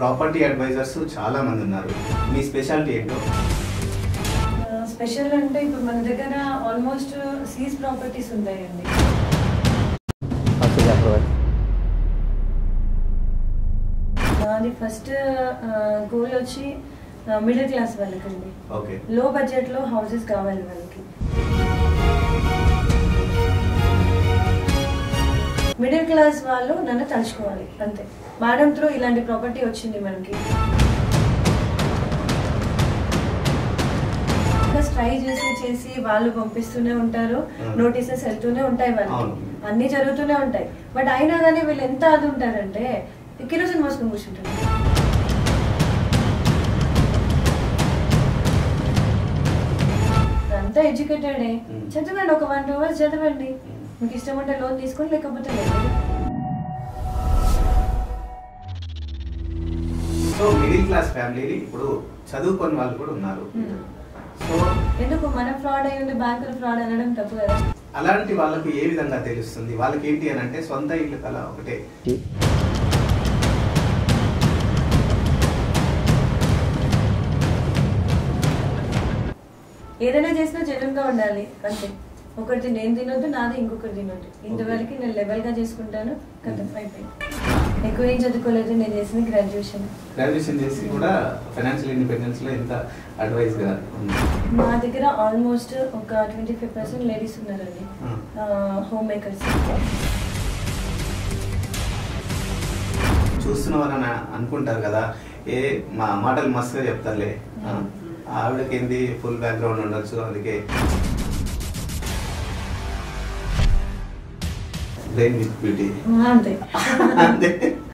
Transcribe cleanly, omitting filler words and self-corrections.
Property advisors చాలా మంది ఉన్నారు. మీ స్పెషాలిటీ ఏంటో? స్పెషల్ అంటే ఇప్పుడు మన దగ్గర ఆల్మోస్ట్ సీజ్ ప్రాపర్టీస్ ఉంటాయండి. నాది ఫస్ట్ గోల్ వచ్చి మిడిల్ క్లాస్ వాళ్ళకండి. ఓకే. లో బడ్జెట్ లో హౌసెస్ కావాలి వాళ్ళకి. మిడిల్ క్లాస్ వాళ్ళు నన్ను తలుచుకోవాలి అంతే. మేడం త్రూ ఇలాంటి ప్రాపర్టీ వచ్చింది మనకి. ట్రై చేసి వాళ్ళు పంపిస్తూనే ఉంటారు, నోటీసెస్ వెళ్తూనే ఉంటాయి, వాళ్ళకి అన్ని జరుగుతూనే ఉంటాయి. బట్ అయినా కానీ వీళ్ళు ఎంత అది ఉంటారంటే కిరోసిన్ మోసుకొని కూర్చుంటారు. అంతా ఎడ్యుకేటెడే. చదవండి, ఒక 1 hours చదవండి. మీకు ఇష్టం ఉంటే లోన్ తీసుకొని, లేకపోతే లేదు. సో మిడిల్ క్లాస్ ఫ్యామిలీ ఇప్పుడు చదువుకొని వాళ్ళు కూడా ఉన్నారు. సో ఎందుకు మన ఫ్రాడ్ అయ్యింది, బ్యాంకులు ఫ్రాడ్ అనడం తప్పు కదా. అలాంటి వాళ్ళకి ఏ విధంగా తెలుస్తుంది? వాళ్ళకి ఏంటి అని అంటే సొంత ఇల్లు కల ఒకటే. ఏదైనా చేసినా జెన్యూన్గా ఉండాలి అంతే. ఒకటి నేను తినొద్దు, నాది ఇంకొకటి తినొద్దు. ఇంతవరకు నేను లెవెల్ గా చేసుకుంటాను, కథ అయిపోయింది. ఎక్కువ ఏం చదువుకోలేదు, నేను చేసిన గ్రాడ్యుయేషన్ చేసి కూడా ఫైనాన్షియల్ ఇండిపెండెన్స్ లో ఎంత అడ్వైస్ గా ఉంది? మా దగ్గర ఆల్మోస్ట్ ఒక 25% లేడీస్ ఉన్నారండి, హోమ్ మేకర్స్. చూస్తున్నవారని అనుకుంటారు కదా, ఏ మా మాటలు మస్తుగా చెప్తారులే, ఆవిడకి ఏంది ఫుల్ బ్యాక్గ్రౌండ్ ఉండొచ్చు, అందుకే బ్రెయిన్ విత్ బ్యూటీ అంతే. అంతే.